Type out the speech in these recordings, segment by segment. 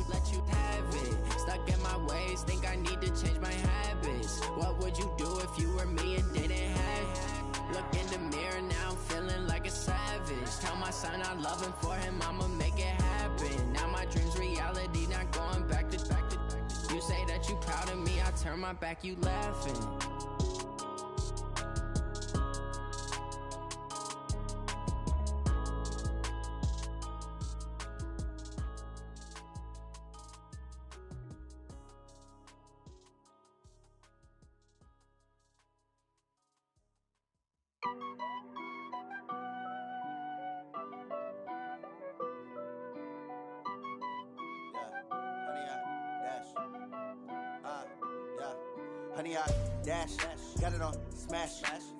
let you have it. Stuck in my ways, think I need to change my habits. What would you do if you were me and didn't have it? Look in the mirror, now I'm feeling like a savage. Tell my son I love him, for him I'ma make it happen. Now my dream's reality, not going back to. You say that you proud of me, I turn my back, you laughing. Honey, I dash, got it on smash,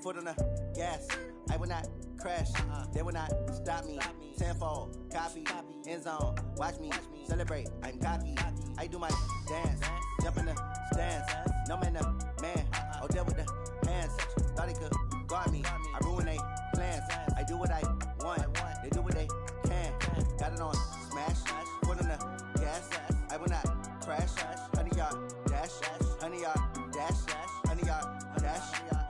foot on the gas. I will not crash, they will not stop me. Tenfold, copy, end zone, watch me celebrate. I'm cocky, I do my dance, jump in the stands. No man, the man, oh, there with the hands. Thought he could guard me, I ruin they plans. I do what I want, they do what they can. Got it on smash, foot on the gas. I will not crash, honey, y'all dash, honey, y'all dash, honey, y'all dash,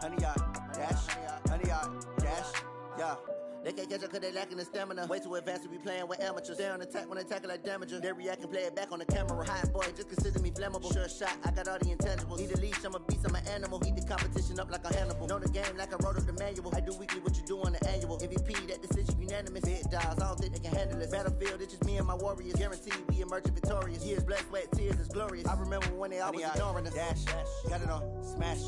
honey, y'all dash, honey, y'all dash, yeah. They can't catch up cause they lacking the stamina. Way too advanced to be playing with amateurs. Stay on attack when attack like damager. They react and play it back on the camera. Hot boy, just consider me flammable. Sure shot, I got all the intangibles. Need a leash, I'm a beast, I'm an animal. Eat the competition up like a Hannibal. Know the game like I wrote up the manual. I do weekly what you do on the annual. MVP, that decision unanimous. Big dogs, I don't think they can handle this. Battlefield, it's just me and my warriors. Guaranteed we emerging victorious. Years, blood, sweat, tears, is glorious. I remember when they always ignoring us. Dash, got it on smash,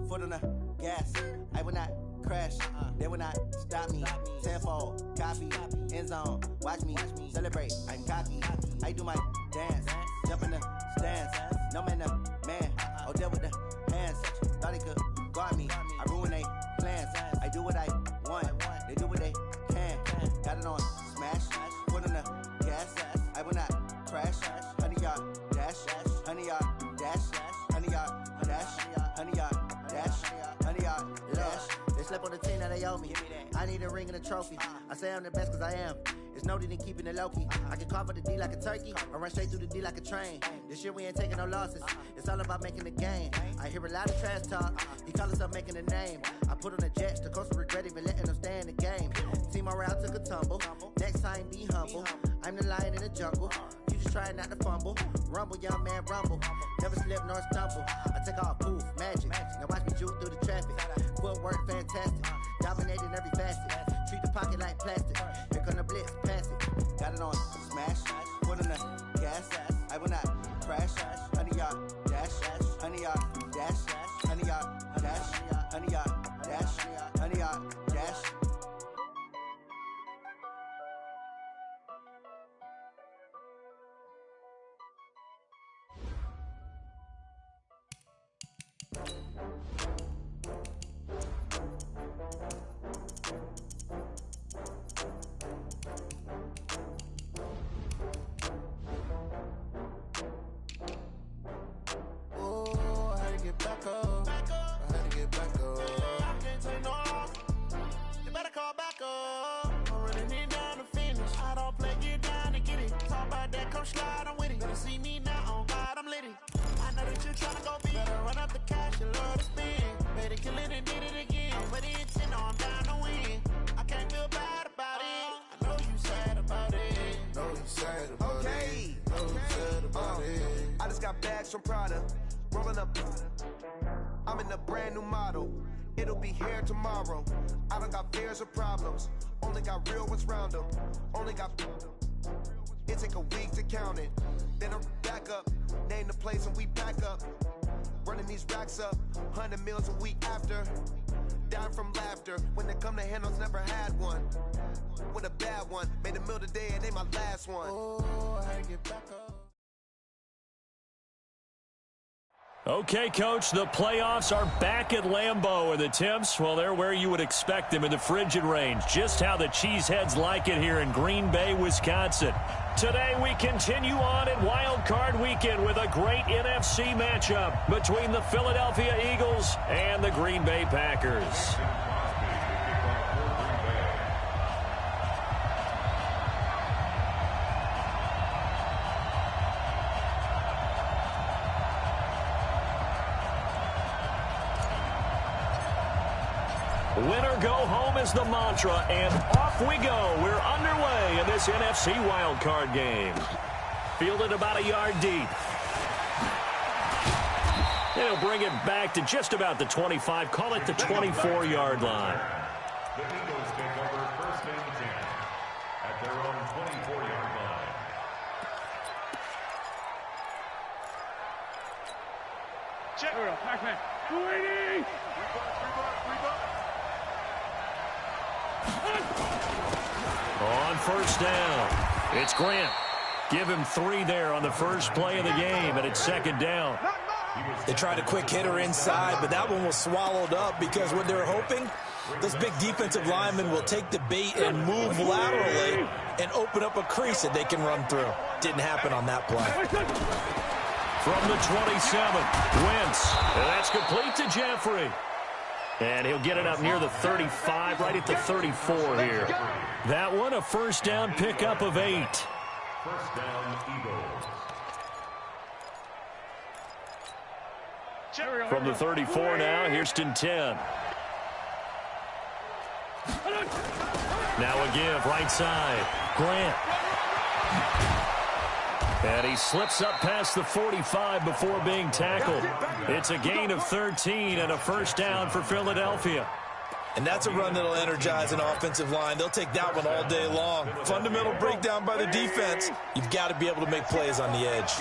foot on the gas. I will not crash, they will not stop me. Tenfold, copy, end zone, watch me celebrate. I'm cocky, I do my dance, jump in the stands. No man, the man, oh, there with the hands. Thought he could guard me, I ruin they plans. I do what I want, they do what they can. Got it on smash, foot on the gas. I will not crash, honey, y'all dash, honey, y'all dash, honey, y'all dash, honey, y'all dash, honey, y'all dash. They slept on the team that they owe me. I need a ring and a trophy. I say I'm the best cause I am. It's no need in keeping it low-key. I can carve up the D like a turkey or run straight through the D like a train. This year we ain't taking no losses. It's all about making the game. I hear a lot of trash talk. He call himself making a name. I put on the Jets. The coach will regret even letting them stay in the game. Team morale took a tumble. Next time be humble. I'm the lion in the jungle. You just try not to fumble. Rumble, young man, rumble. Never slip nor stumble. I take off, poof, magic. Now watch me juke through the traffic. Footwork fantastic. Dominating every facet. Treat the pocket like plastic. Here come the blitz, pass it. Got it on smash. Foot on the gas. I will not crash. Honey, y'all dash. Honey, y'all dash. Honey, y'all dash. Honey, y'all dash. Honey, y'all dash. Back up. I had to get back up. I can't take no loss. You better call back up. I'm running it down to finish. I don't play, get down to get it. Talk about that, come slide, I'm with it. Better see me now, on God, I'm litty. I know that you tryna go big. Better run up the cash, you love to spend. Better kill it and did it again. But it's in, I'm down to win. I can't feel bad about it. I know you sad about it. Know you sad about it. Know you sad about it. I just got bags from Prada. Rolling up, I'm in a brand new model. It'll be here tomorrow. I don't got fears or problems. Only got real ones round them. Only got. It take a week to count it. Then I'm back up. Name the place and we back up. Running these racks up. 100 meals a week after. Down from laughter. When they come to handles, never had one. With a bad one. Made a meal today and ain't my last one. Oh, I had to get back up. Okay, Coach, the playoffs are back at Lambeau, and the temps, well, they're where you would expect them in the frigid range. Just how the Cheeseheads like it here in Green Bay, Wisconsin. Today, we continue on at Wild Card Weekend with a great NFC matchup between the Philadelphia Eagles and the Green Bay Packers. Win or go home is the mantra, and off we go. We're underway in this NFC wildcard game. Fielded about a yard deep. They'll bring it back to just about the 25, call it the 24-yard line. The Eagles take over first and 10 at their own 24-yard line. Check. Backman. 280. On first down, it's Grant. Give him 3 there on the first play of the game, and it's second down. They tried a quick hitter inside, but that one was swallowed up because what they're hoping, those big defensive linemen will take the bait and move laterally and open up a crease that they can run through. Didn't happen on that play. From the 27, Wentz, and that's complete to Jeffrey. And he'll get it up near the 35, right at the 34 here. That one, a first down pickup of 8. First down, Eagles. From the 34 now, Houston 10. Now a give, right side. Grant. And he slips up past the 45 before being tackled. It's a gain of 13 and a first down for Philadelphia. And that's a run that'll energize an offensive line. They'll take that one all day long. Fundamental breakdown by the defense. You've got to be able to make plays on the edge.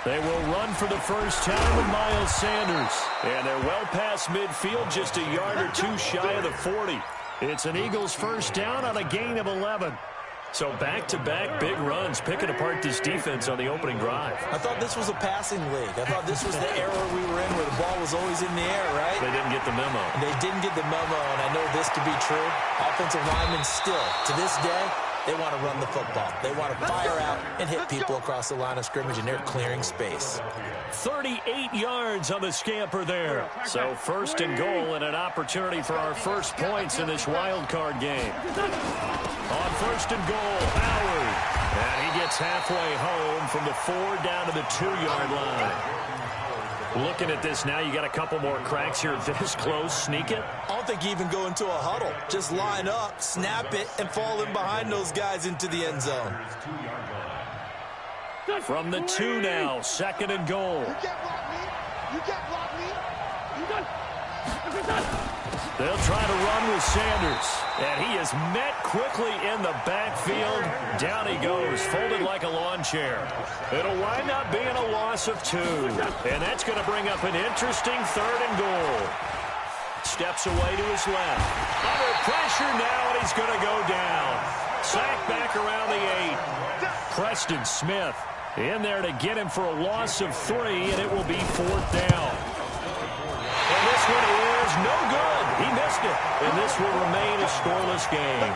They will run for the first time with Miles Sanders. And they're well past midfield, just a yard or 2 shy of the 40. It's an Eagles first down on a gain of 11. So back-to-back big runs, picking apart this defense on the opening drive. I thought this was a passing league. I thought this was the era we were in where the ball was always in the air, right? They didn't get the memo. They didn't get the memo, and I know this to be true. Offensive linemen still, to this day, they want to run the football. They want to fire out and hit people across the line of scrimmage, and they're clearing space. 38 yards on the scamper there. So first and goal and an opportunity for our first points in this wild card game. On first and goal, Howard. And he gets halfway home from the 4 down to the 2-yard line. Looking at this now, you got a couple more cracks here this close. Sneak it. I don't think you even go into a huddle. Just line up, snap it, and fall in behind those guys into the end zone. From the 2 now, second and goal. You can't block me. You can't block me. They'll try to run with Sanders. And he is met quickly in the backfield. Down he goes, folded like a lawn chair. It'll wind up being a loss of 2. And that's going to bring up an interesting third and goal. Steps away to his left. Under pressure now, and he's going to go down. Sacked back around the 8. Preston Smith in there to get him for a loss of 3, and it will be 4th down. And this one is no good. He missed it. And this will remain a scoreless game.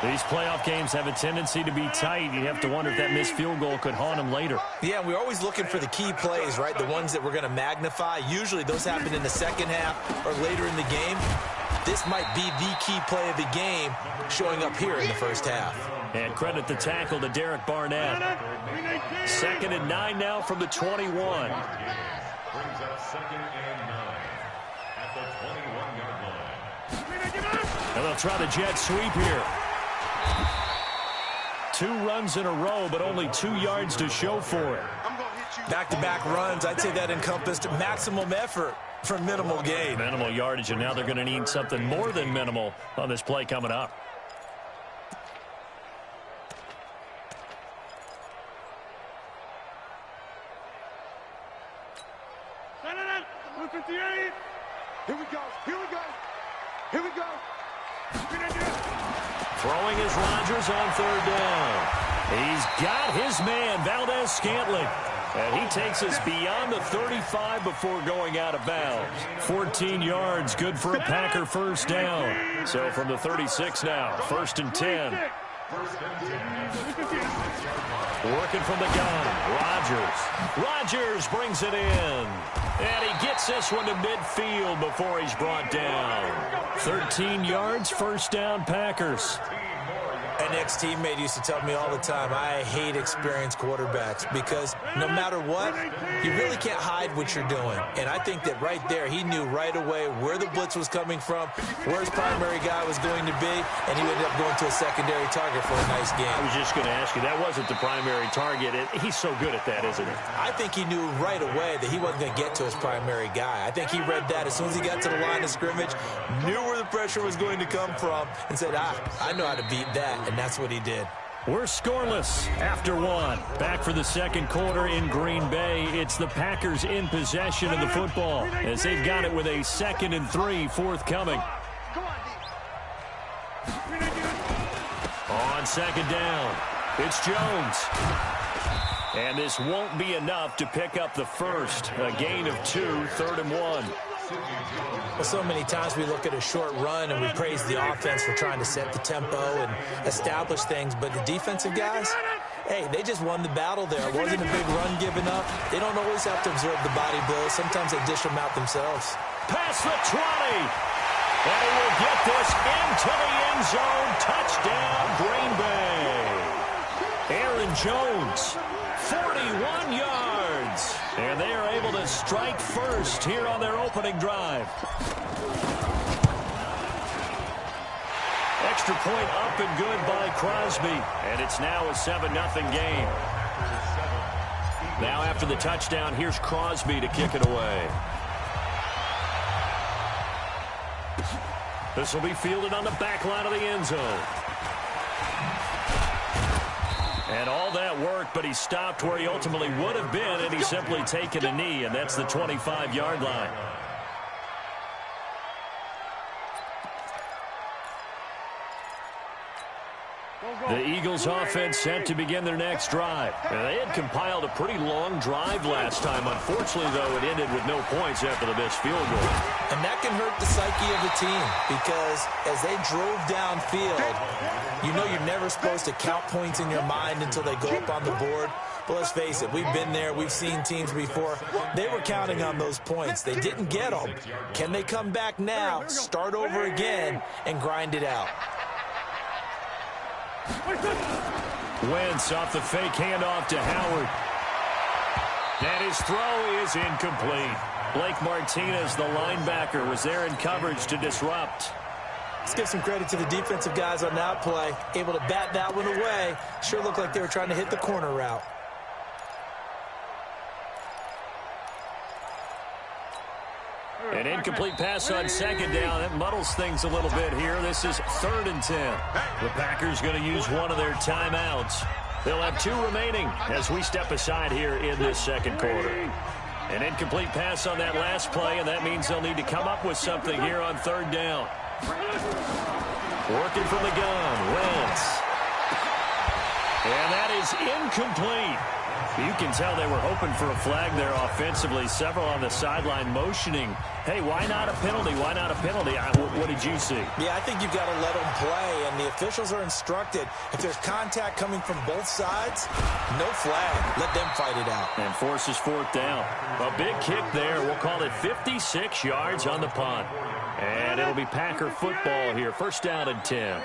These playoff games have a tendency to be tight. You have to wonder if that missed field goal could haunt him later. Yeah, we're always looking for the key plays, right? The ones that we're going to magnify. Usually those happen in the second half or later in the game. This might be the key play of the game showing up here in the first half. And credit the tackle to Derek Barnett. 2nd and 9 now from the 21. Brings up 2nd and 9 at the 21-yard line. And they'll try the jet sweep here. 2 runs in a row, but only 2 yards to show for it. Back-to-back runs, I'd say that encompassed maximum effort for minimal gain. Minimal yardage, and now they're going to need something more than minimal on this play coming up. Here we go. Here we go. Here we go. Throwing is Rodgers on 3rd down. He's got his man, Valdez-Scantling. And he takes us beyond the 35 before going out of bounds. 14 yards, good for a Packer first down. So from the 36 now, 1st and 10. Working from the gun, Rodgers brings it in. And he gets this one to midfield before he's brought down. 13 yards, first down, Packers. And next teammate used to tell me all the time, I hate experienced quarterbacks because no matter what, you really can't hide what you're doing. And I think that right there, he knew right away where the blitz was coming from, where his primary guy was going to be, and he ended up going to a secondary target for a nice game. I was just going to ask you, that wasn't the primary target. He's so good at that, isn't he? I think he knew right away that he wasn't going to get to his primary guy. I think he read that as soon as he got to the line of scrimmage, knew where the pressure was going to come from, and said, I know how to beat that, and that's what he did. We're scoreless after one. Back for the second quarter in Green Bay. It's the Packers in possession of the football as they've got it with a 2nd and 3 forthcoming. On second down, it's Jones. And this won't be enough to pick up the first. A gain of 2, 3rd and 1. Well, so many times we look at a short run and we praise the offense for trying to set the tempo and establish things, but the defensive guys, hey, they just won the battle there. It wasn't a big run given up. They don't always have to absorb the body blows. Sometimes they dish them out themselves. Past the 20. And he will get this into the end zone. Touchdown, Green Bay. Aaron Jones, 41 yards. And they are able to strike first here on their opening drive. Extra point up and good by Crosby. And it's now a 7-0 game. Now after the touchdown, here's Crosby to kick it away. This will be fielded on the back line of the end zone. And all that work, but he stopped where he ultimately would have been, and he's simply taken a knee, and that's the 25-yard line. The Eagles offense set to begin their next drive. And they had compiled a pretty long drive last time. Unfortunately, though, it ended with no points after the missed field goal. And that can hurt the psyche of the team because as they drove downfield, you know you're never supposed to count points in your mind until they go up on the board. But let's face it, we've been there. We've seen teams before. They were counting on those points. They didn't get them. Can they come back now, start over again, and grind it out? Wentz off the fake handoff to Howard. And his throw is incomplete. Blake Martinez, the linebacker, was there in coverage to disrupt. Let's give some credit to the defensive guys on that play. Able to bat that one away. Sure looked like they were trying to hit the corner route. An incomplete pass on second down. It muddles things a little bit here. This is 3rd and 10. The Packers going to use one of their timeouts. They'll have 2 remaining as we step aside here in this second quarter. An incomplete pass on that last play, and that means they'll need to come up with something here on 3rd down. Working from the gun, Wentz. And that is incomplete. You can tell they were hoping for a flag there offensively. Several on the sideline motioning. Hey, why not a penalty? Why not a penalty? What did you see? Yeah, I think you've got to let them play, and the officials are instructed. If there's contact coming from both sides, no flag. Let them fight it out. And forces 4th down. A big kick there. We'll call it 56 yards on the punt. And it'll be Packer football here. 1st down and 10.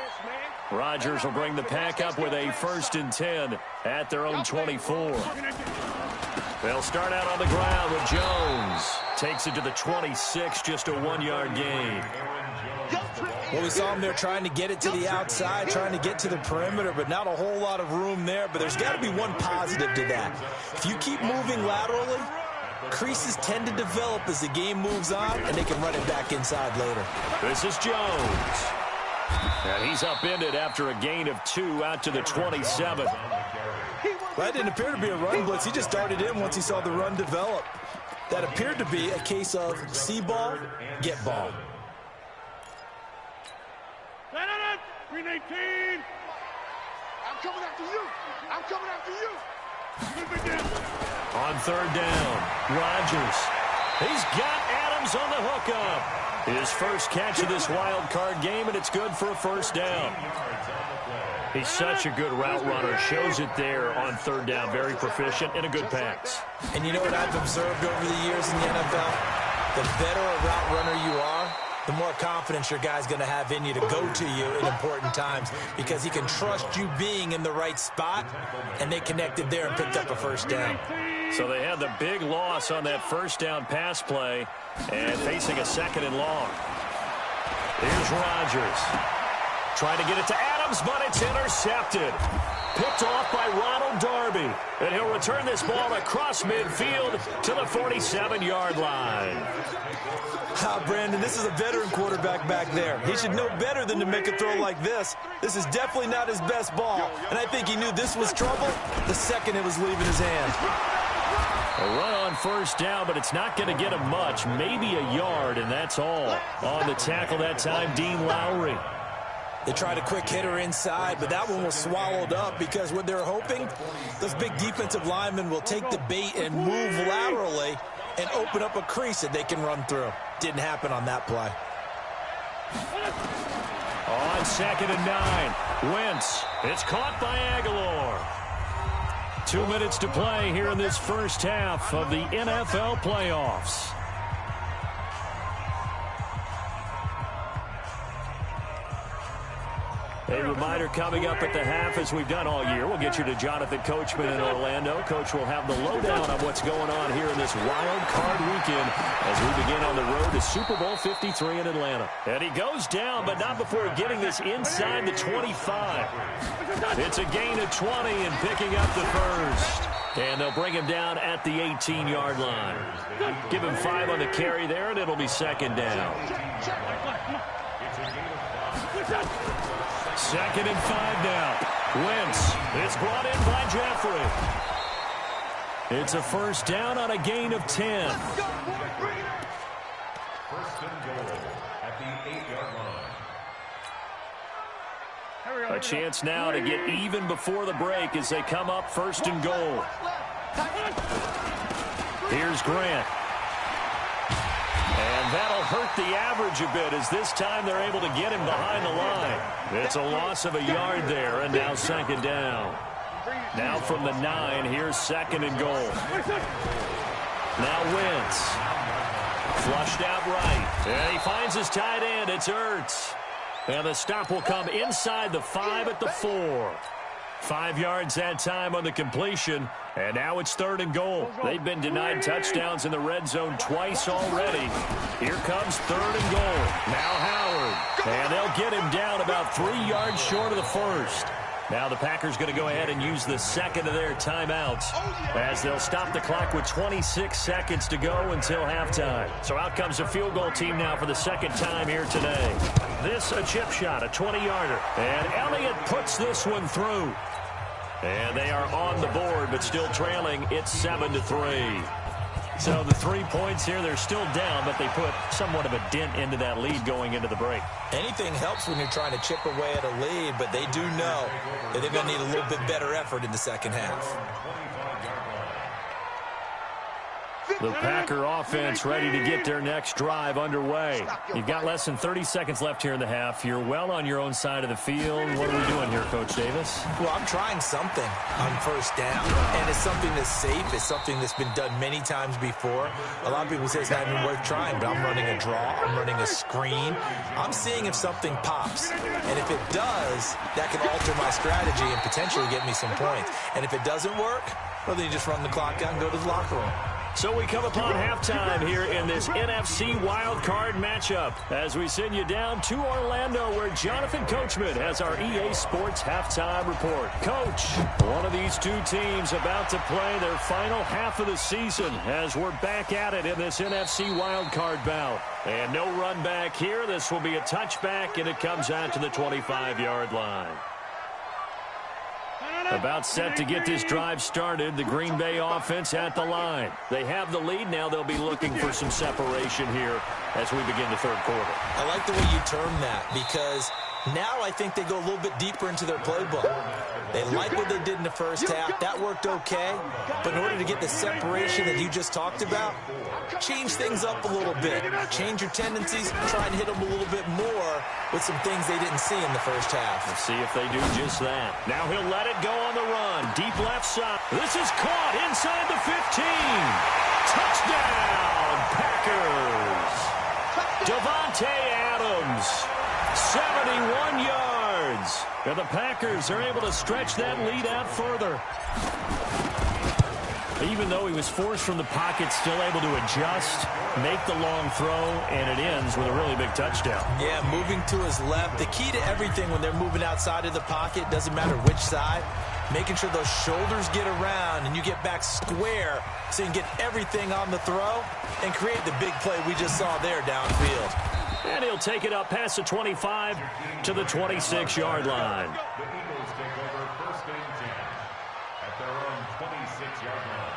Rodgers will bring the Pack up with a 1st and 10 at their own 24. They'll start out on the ground with Jones. Takes it to the 26, just a 1-yard gain. Well, we saw him there trying to get it to the outside, trying to get to the perimeter, but not a whole lot of room there. But there's got to be one positive to that. If you keep moving laterally, creases tend to develop as the game moves on, and they can run it back inside later. This is Jones. And he's upended after a gain of 2 out to the 27. Well, that didn't appear to be a run blitz. He just darted in once he saw the run develop. That appeared to be a case of see ball, get ball. Green 18. I'm coming after you. I'm coming after you. On 3rd down, Rodgers. He's got Adams on the hookup. His first catch of this wild card game, and it's good for a 1st down. He's such a good route runner. Shows it there on 3rd down. Very proficient and a good pass. And you know what I've observed over the years in the NFL? The better a route runner you are, the more confidence your guy's going to have in you to go to you in important times because he can trust you being in the right spot, and they connected there and picked up a first down. So they had the big loss on that first down pass play and facing a second and long. Here's Rodgers. Trying to get it to Adams, but it's intercepted. Picked off by Ronald Darby. And he'll return this ball across midfield to the 47-yard line. Brandon, this is a veteran quarterback back there. He should know better than to make a throw like this. This is definitely not his best ball. And I think he knew this was trouble the second it was leaving his hand. A run on first down, but it's not going to get him much. Maybe a yard, and that's all. On the tackle that time, Dean Lowry. They tried a quick hitter inside, but that one was swallowed up because what they're hoping, those big defensive linemen will take the bait and move laterally and open up a crease that they can run through. Didn't happen on that play. On 2nd and 9, Wentz. It's caught by Aguilar. 2 minutes to play here in this first half of the NFL playoffs. A reminder coming up at the half, as we've done all year. We'll get you to Jonathan Coachman in Orlando. Coach will have the lowdown on what's going on here in this wild card weekend as we begin on the road to Super Bowl 53 in Atlanta. And he goes down, but not before getting this inside the 25. It's a gain of 20 and picking up the first. And they'll bring him down at the 18-yard line. Give him 5 on the carry there, and it'll be second down. 2nd and 5 now. Wentz. It's brought in by Jeffrey. It's a first down on a gain of 10. First and goal at the 8-yard line. A chance now to get even before the break as they come up 1st and goal. Here's Grant. And that'll hurt the average a bit as this time they're able to get him behind the line. It's a loss of a yard there, and now 2nd down. Now from the 9, here's 2nd and goal. Now Wentz. Flushed out right. And he finds his tight end. It's Ertz. And the stop will come inside the 5 at the 4. 5 yards that time on the completion. And now it's 3rd and goal. They've been denied touchdowns in the red zone twice already. Here comes 3rd and goal. Now Howard. And they'll get him down about 3 yards short of the first. Now the Packers going to go ahead and use the second of their timeouts as they'll stop the clock with 26 seconds to go until halftime. So out comes the field goal team now for the second time here today. This a chip shot, a 20-yarder. And Elliott puts this one through. And they are on the board, but still trailing. It's 7-3. So the 3 points here, they're still down, but they put somewhat of a dent into that lead going into the break. Anything helps when you're trying to chip away at a lead, but they do know that they're going to need a little bit better effort in the second half. The Packer offense ready to get their next drive underway. You've got less than 30 seconds left here in the half. You're well on your own side of the field. What are we doing here, Coach Davis? Well, I'm trying something on first down, and it's something that's safe. It's something that's been done many times before. A lot of people say it's not even worth trying, but I'm running a draw. I'm running a screen. I'm seeing if something pops, and if it does, that can alter my strategy and potentially get me some points. And if it doesn't work, well, then you just run the clock out and go to the locker room. So we come upon halftime here in this NFC wildcard matchup as we send you down to Orlando where Jonathan Coachman has our EA Sports halftime report. Coach, one of these two teams about to play their final half of the season as we're back at it in this NFC wildcard bout. And no run back here. This will be a touchback, and it comes out to the 25-yard line. About set to get this drive started. The Green Bay offense at the line. They have the lead. Now they'll be looking for some separation here as we begin the third quarter. I like the way you term that because now I think they go a little bit deeper into their playbook. They like what they did in the first half. That worked okay. But in order to get the separation that you just talked about, change things up a little bit. Change your tendencies. Try and hit them a little bit more with some things they didn't see in the first half. Let's see if they do just that. Now he'll let it go on the run. Deep left side. This is caught inside the 15. Touchdown, Packers. Devontae Adams, 71 yards. And the Packers are able to stretch that lead out further. Even though he was forced from the pocket, still able to adjust, make the long throw, and it ends with a really big touchdown. Yeah, moving to his left. The key to everything when they're moving outside of the pocket, doesn't matter which side, making sure those shoulders get around and you get back square so you can get everything on the throw and create the big play we just saw there downfield. And he'll take it up past the 25 to the 26-yard line. The Eagles take over first and 10 at their own 26-yard line.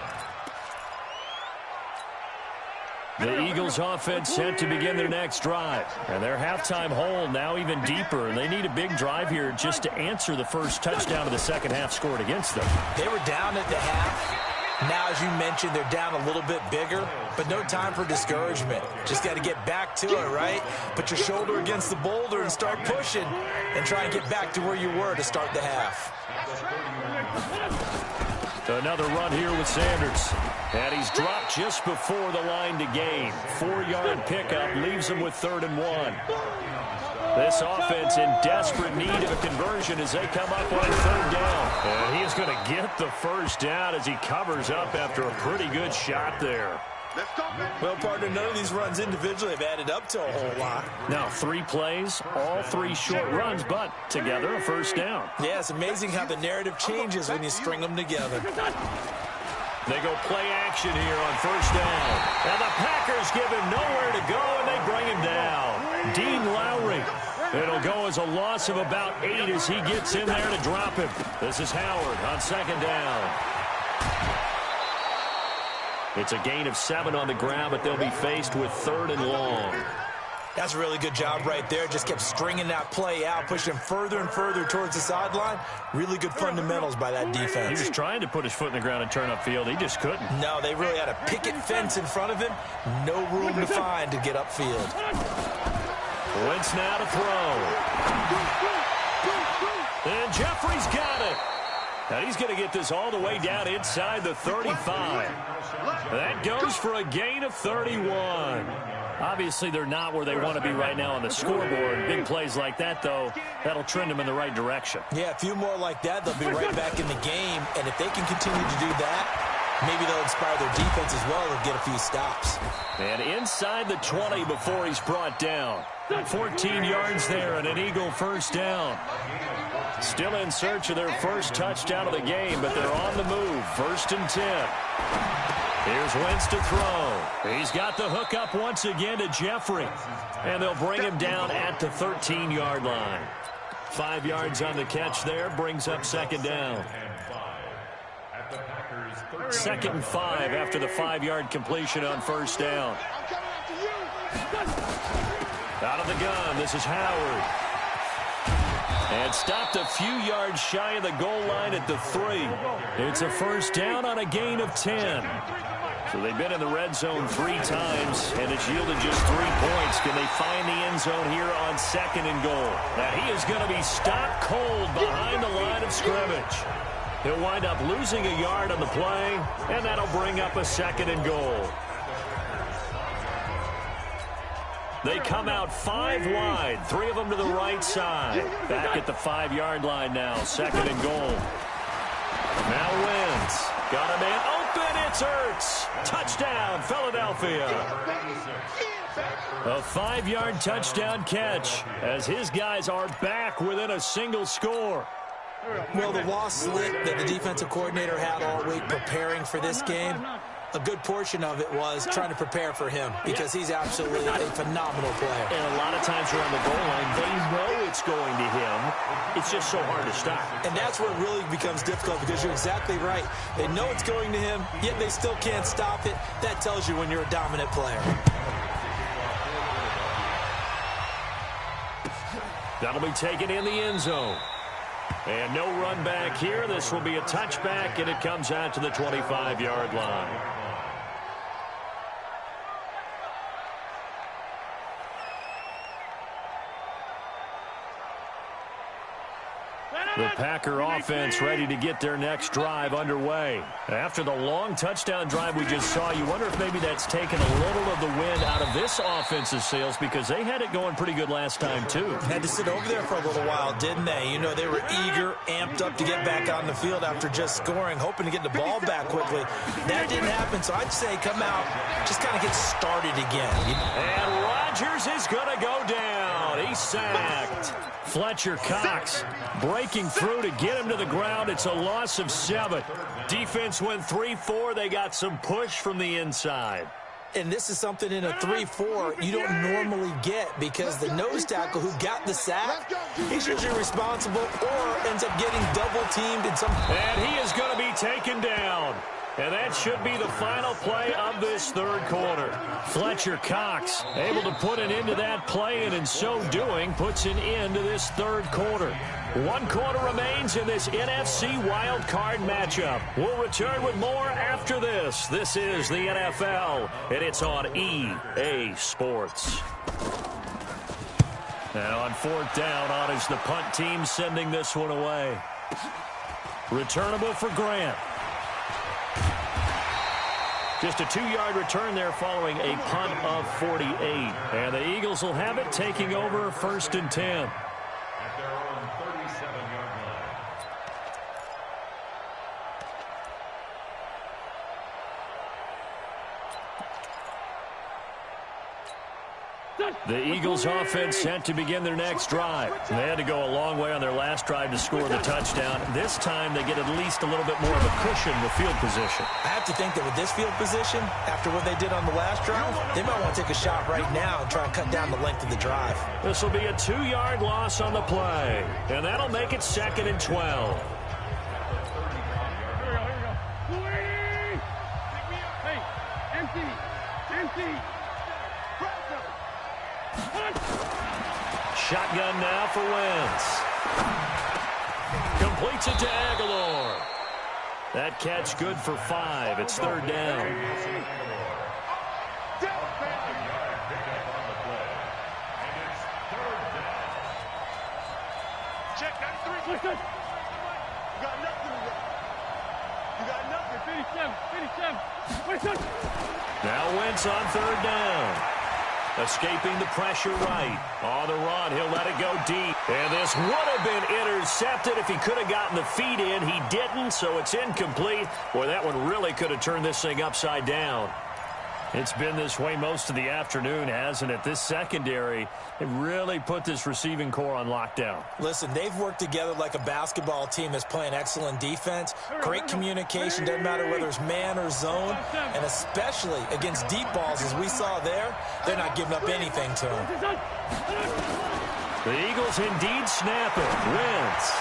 The Eagles offense set to begin their next drive. And their halftime hole now even deeper. And they need a big drive here just to answer the first touchdown of the second half scored against them. They were down at the half. Now, as you mentioned, they're down a little bit bigger, but no time for discouragement. Just got to get back to it, right? Put your shoulder against the boulder and start pushing and try and get back to where you were to start the half. Another run here with Sanders. And he's dropped just before the line to gain. 4-yard pickup leaves him with 3rd and 1. This offense in desperate need of a conversion as they come up on 3rd down. And he is going to get the first down as he covers up after a pretty good shot there. Well, partner, none of these runs individually have added up to a whole lot. Now, 3 plays, all 3 short runs, but together a first down. Yeah, it's amazing how the narrative changes when you string them together. They go play action here on 1st down. And the Packers give him nowhere to go, and they bring him down. Dean Lowry. It'll go as a loss of about 8 as he gets in there to drop him. This is Howard on 2nd down. It's a gain of 7 on the ground, but they'll be faced with 3rd and long. That's a really good job right there. Just kept stringing that play out, pushing him further and further towards the sideline. Really good fundamentals by that defense. He was trying to put his foot in the ground and turn upfield. He just couldn't. No, they really had a picket fence in front of him. No room to find to get upfield. Wentz now to throw. And Jeffrey's got it. And he's going to get this all the way down inside the 35. That goes for a gain of 31. Obviously, they're not where they want to be right now on the scoreboard. Big plays like that, though, that'll trend them in the right direction. Yeah, a few more like that, they'll be right back in the game. And if they can continue to do that, maybe they'll inspire their defense as well and get a few stops. And inside the 20 before he's brought down. 14 yards there and an Eagle first down. Still in search of their first touchdown of the game, but they're on the move. 1st and 10. Here's Wentz to throw. He's got the hook up once again to Jeffrey. And they'll bring him down at the 13-yard line. 5 yards on the catch there, brings up 2nd down. 2nd and 5 after the 5-yard completion on 1st down. Out of the gun, this is Howard. And stopped a few yards shy of the goal line at the 3. It's a first down on a gain of 10. So they've been in the red zone 3 times, and it's yielded just 3 points. Can they find the end zone here on 2nd and goal? Now he is going to be stopped cold behind the line of scrimmage. He'll wind up losing a yard on the play, and that'll bring up a 2nd and goal. They come out 5 wide, 3 of them to the right side. Back at the 5-yard line now, 2nd and goal. Now Wentz. Got a man open, it's Ertz. Touchdown, Philadelphia. A 5-yard touchdown catch as his guys are back within a single score. Well, the lost slit that the defensive coordinator had all week preparing for this game, a good portion of it was trying to prepare for him because he's absolutely a phenomenal player. And a lot of times around the goal line, they know it's going to him. It's just so hard to stop. And that's where it really becomes difficult because you're exactly right. They know it's going to him, yet they still can't stop it. That tells you when you're a dominant player. That'll be taken in the end zone. And no run back here. This will be a touchback, and it comes out to the 25-yard line. The Packer offense ready to get their next drive underway. After the long touchdown drive we just saw, you wonder if maybe that's taken a little of the wind out of this offense's sails because they had it going pretty good last time, too. Had to sit over there for a little while, didn't they? You know, they were eager, amped up to get back on the field after just scoring, hoping to get the ball back quickly. That didn't happen, so I'd say come out, just kind of get started again. And Rodgers is going to go down. He's sacked. Fletcher Cox breaking through to get him to the ground. It's a loss of 7. Defense went 3-4. They got some push from the inside. And this is something in a 3-4 you don't normally get because the nose tackle who got the sack, he's usually responsible or ends up getting double-teamed in some... And he is going to be taken down. And that should be the final play of this third quarter. Fletcher Cox able to put an end to that play, and in so doing, puts an end to this third quarter. 1 quarter remains in this NFC wildcard matchup. We'll return with more after this. This is the NFL, and it's on EA Sports. Now on 4th down, on is the punt team sending this one away. Returnable for Grant. Just a 2-yard return there following a punt of 48. And the Eagles will have it, taking over 1st and 10. At their own 37-yard line. The Eagles offense set to begin their next drive. They had to go a long way on their last drive to score the touchdown. This time they get at least a little bit more of a cushion with field position. I have to think that with this field position, after what they did on the last drive, they might want to take a shot right now and try and cut down the length of the drive. This will be a 2-yard loss on the play, and that'll make it 2nd and 12. Shotgun now for Wentz. Completes it to Aguilar. That catch good for 5. It's 3rd down. Check 93. You got nothing. You got nothing. 57. Now Wentz on 3rd down. Escaping the pressure right. On the run, he'll let it go deep. And this would have been intercepted if he could have gotten the feet in. He didn't, so it's incomplete. Boy, that one really could have turned this thing upside down. It's been this way most of the afternoon, hasn't it? This secondary, it really put this receiving core on lockdown. Listen, they've worked together like a basketball team that's playing excellent defense. Great communication, doesn't matter whether it's man or zone. And especially against deep balls, as we saw there, they're not giving up anything to them. The Eagles indeed snap it. Wentz.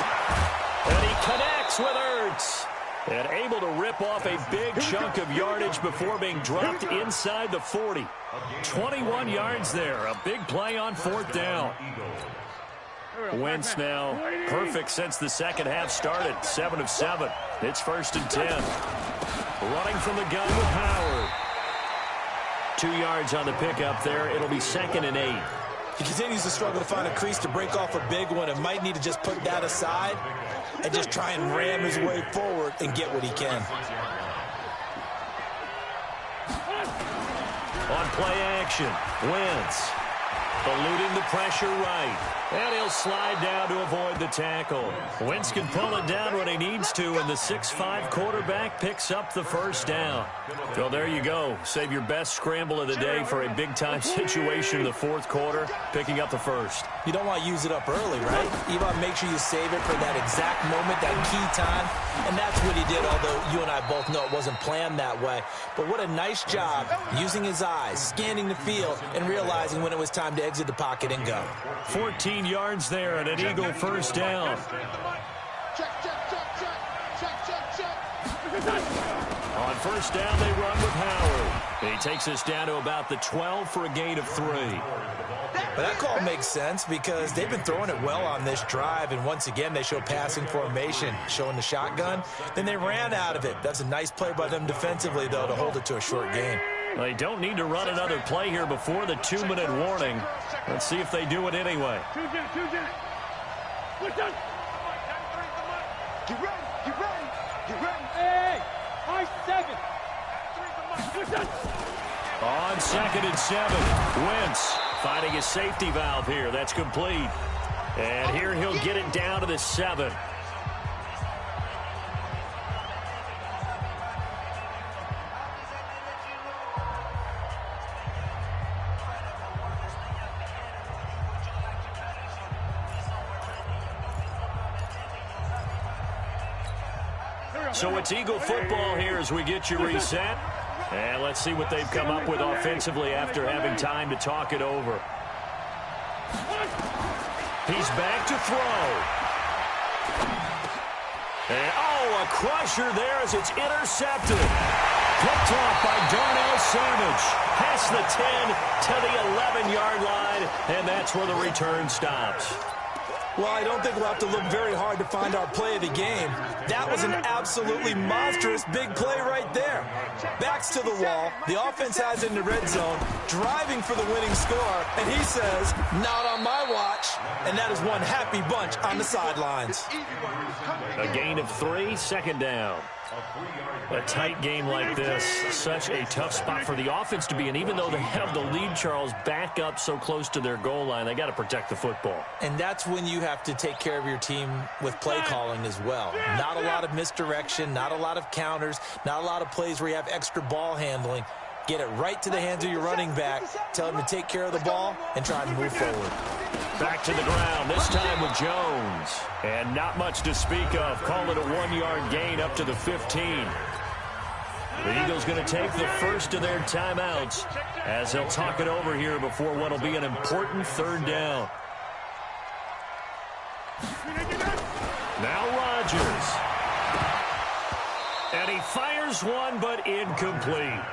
And he connects with Ertz. And able to rip off a big chunk of yardage before being dropped inside the 40. 21 yards there. A big play on 4th down. Wentz now perfect since the second half started. 7 of 7. It's 1st and 10. Running from the gun with Howard. 2 yards on the pickup there. It'll be 2nd and 8. He continues to struggle to find a crease to break off a big one and might need to just put that aside and just try and ram his way forward and get what he can. On play action, Wentz eluding the pressure right. And he'll slide down to avoid the tackle. Wentz can pull it down when he needs to, and the 6'5" quarterback picks up the 1st down. Well, there you go. Save your best scramble of the day for a big-time situation in the 4th quarter, picking up the 1st. You don't want to use it up early, right? You want to make sure you save it for that exact moment, that key time, and that's what he did, although you and I both know it wasn't planned that way. But what a nice job using his eyes, scanning the field, and realizing when it was time to exit the pocket and go. 14 yards there and an Eagle 1st down. On 1st down, they run with Howard. He takes us down to about the 12 for a gain of 3. But that call makes sense because they've been throwing it well on this drive, and once again they show passing formation, showing the shotgun. Then they ran out of it. That's a nice play by them defensively, though, to hold it to a short gain. They don't need to run another play here before the 2-minute warning. Let's see if they do it anyway. Get ready. Get ready. Get ready. Hey, high 7. On 2nd and 7, Wentz finding his safety valve here. That's complete. And here he'll get it down to the 7. So it's Eagle football here as we get you reset. And let's see what they've come up with offensively after having time to talk it over. He's back to throw. And, a crusher there as it's intercepted. Picked off by Darnell Savage. Past the 10 to the 11-yard line, and that's where the return stops. Well, I don't think we'll have to look very hard to find our play of the game. That was an absolutely monstrous big play right there. Backs to the wall. The offense has it in the red zone, driving for the winning score, and he says, not on my watch. And that is one happy bunch on the sidelines. A gain of 3, 2nd down. A tight game like this, such a tough spot for the offense to be in. Even though they have the lead, Charles, back up so close to their goal line, they got to protect the football. And that's when you have to take care of your team with play calling as well. Not a lot of misdirection, not a lot of counters, not a lot of plays where you have extra ball handling. Get it right to the hands of your running back, tell him to take care of the ball, and try to move forward. Back to the ground, this time with Jones. And not much to speak of. Call it a 1-yard gain up to the 15. The Eagles going to take the first of their timeouts as they'll talk it over here before what will be an important 3rd down. Now Rodgers. And he fires one, but incomplete.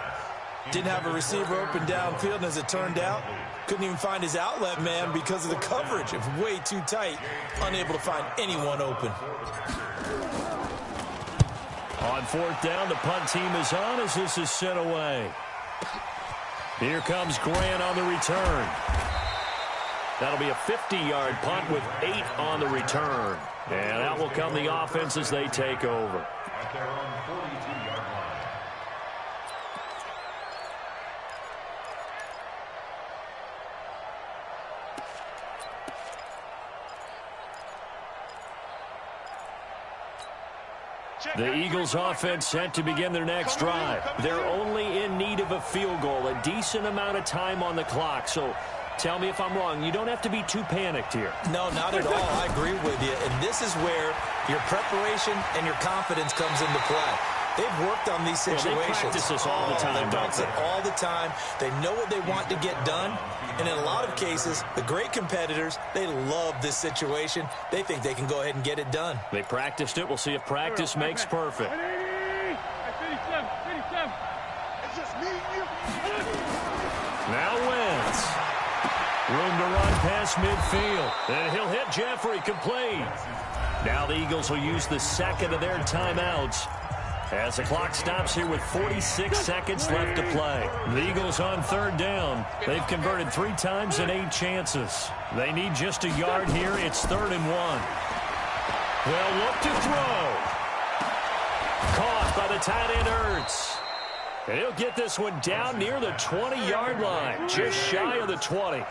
Didn't have a receiver open downfield, and as it turned out, couldn't even find his outlet man because of the coverage. It was way too tight, unable to find anyone open. On 4th down, the punt team is on as this is sent away. Here comes Grant on the return. That'll be a 50-yard punt with 8 on the return. And that will come the offense as they take over. At their own 42-yard line. The Eagles offense set to begin their next drive. They're only in need of a field goal, a decent amount of time on the clock. So tell me if I'm wrong. You don't have to be too panicked here. No, not at all. I agree with you. And this is where your preparation and your confidence comes into play. They've worked on these situations. They practice this all the time. They practice it all the time. They know what they want to get done. And in a lot of cases, the great competitors, they love this situation. They think they can go ahead and get it done. They practiced it. We'll see if practice makes perfect. Now Wentz. Room to run past midfield. And he'll hit Jeffrey complete. Now the Eagles will use the 2nd of their timeouts as the clock stops here with 46 seconds left to play. The Eagles on 3rd down. They've converted 3 times in 8 chances. They need just a yard here. It's 3rd and 1. They'll look to throw. Caught by the tight end Ertz. And he'll get this one down near the 20-yard line, just shy of the 20.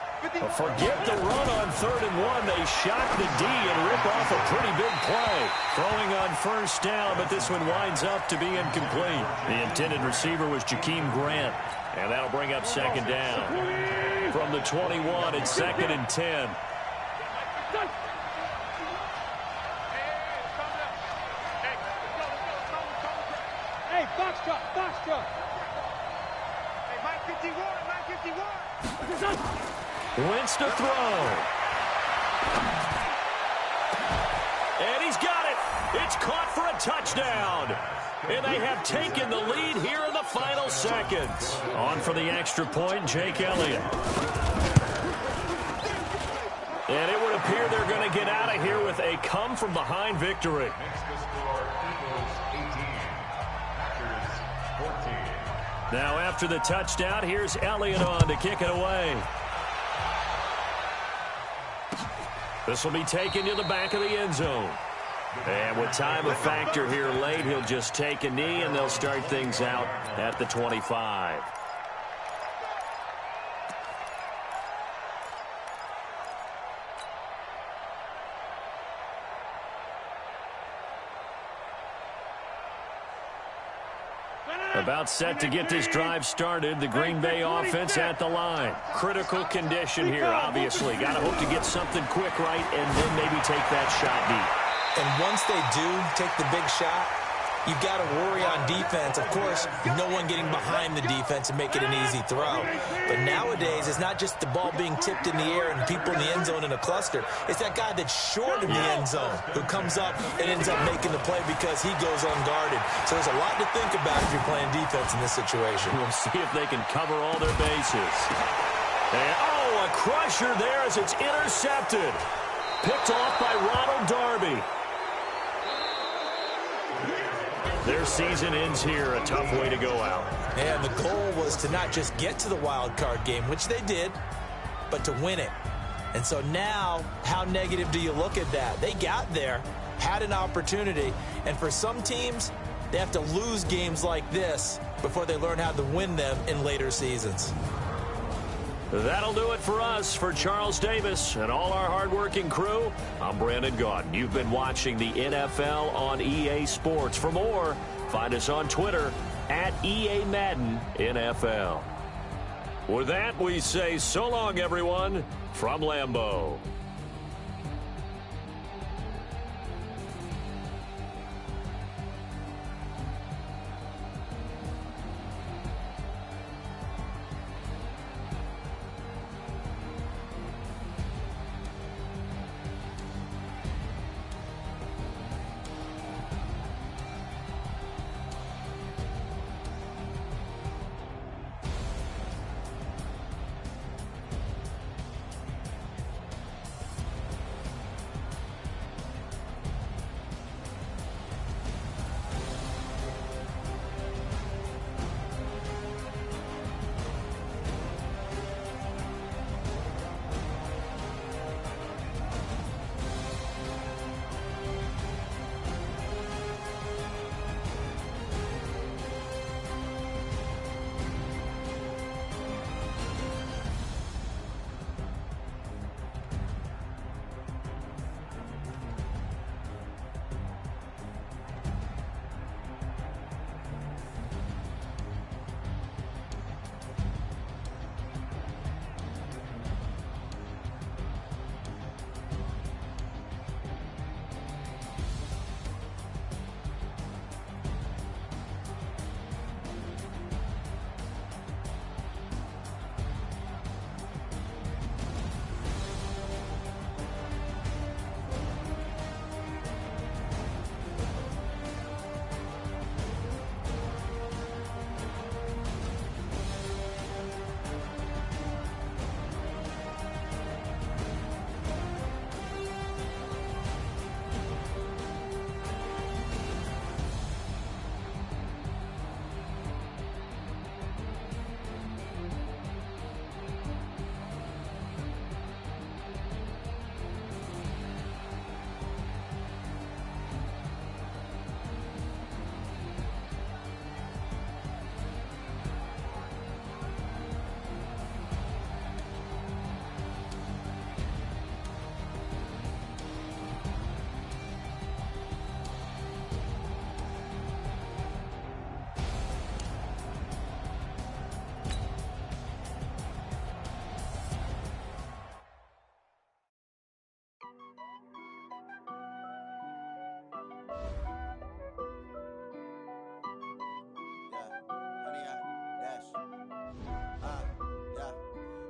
Forget the run on 3rd and 1. They shock the D and rip off a pretty big play. Throwing on 1st down, but this one winds up to be incomplete. The intended receiver was Jakeem Grant, and that'll bring up 2nd down. From the 21, it's 2nd and 10. Hey, box truck, box truck. Hey, Mike 51, Mike 51. Wentz to throw. And he's got it. It's caught for a touchdown. And they have taken the lead here in the final seconds. On for the extra point, Jake Elliott. And it would appear they're going to get out of here with a come-from-behind victory. Makes the score Eagles 18, Packers 14. Now after the touchdown, here's Elliott on to kick it away. This will be taken to the back of the end zone. And with time a factor here late, he'll just take a knee, and they'll start things out at the 25. About set to get this drive started. The Green Bay offense at the line. Critical condition here, obviously. Got to hope to get something quick right and then maybe take that shot deep. And once they do take the big shot, you've got to worry on defense. Of course, no one getting behind the defense and make it an easy throw. But nowadays, it's not just the ball being tipped in the air and people in the end zone in a cluster. It's that guy that's short in the end zone who comes up and ends up making the play because he goes unguarded. So there's a lot to think about if you're playing defense in this situation. We'll see if they can cover all their bases. And, a crusher there as it's intercepted. Picked off by Ronald Darby. Their season ends here, a tough way to go out. And the goal was to not just get to the wild card game, which they did, but to win it. And so now, how negative do you look at that? They got there, had an opportunity, and for some teams, they have to lose games like this before they learn how to win them in later seasons. That'll do it for us. For Charles Davis and all our hardworking crew, I'm Brandon Gaudin. You've been watching the NFL on EA Sports. For more, find us on Twitter at EA Madden NFL. With that, we say so long, everyone, from Lambeau.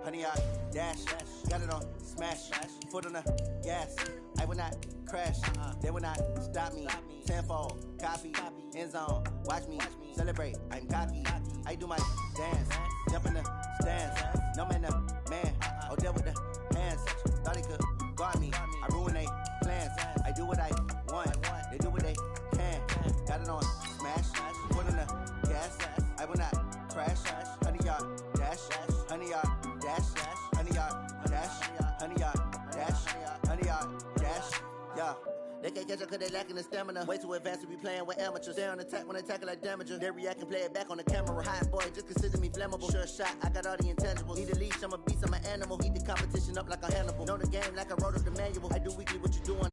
Honey, I dash, got it on smash, foot on the gas. I will not crash, they will not stop me. Tenfold, copy, end zone, watch me celebrate. I'm cocky, I do my dance, jump in the stands. No man, man, oh deal with the hands. Thought he could guard me, I ruin they plans. I do what I want, they do what they can. Got it on smash, foot on the gas. I will not crash, honey, y'all dash, honey, y'all dash, honey, y'all dash, honey, y'all dash, honey, y'all dash, yeah. They can't catch up cause they lacking the stamina. Way too advanced to be playing with amateurs. They on attack when they tackle like damager. They react and play it back on the camera. Hot boy, just consider me flammable. Sure shot, I got all the intangibles. Need a leash, I'm a beast, I'm an animal. Eat the competition up like a Hannibal. Know the game like I wrote up the manual. I do weekly what you doing.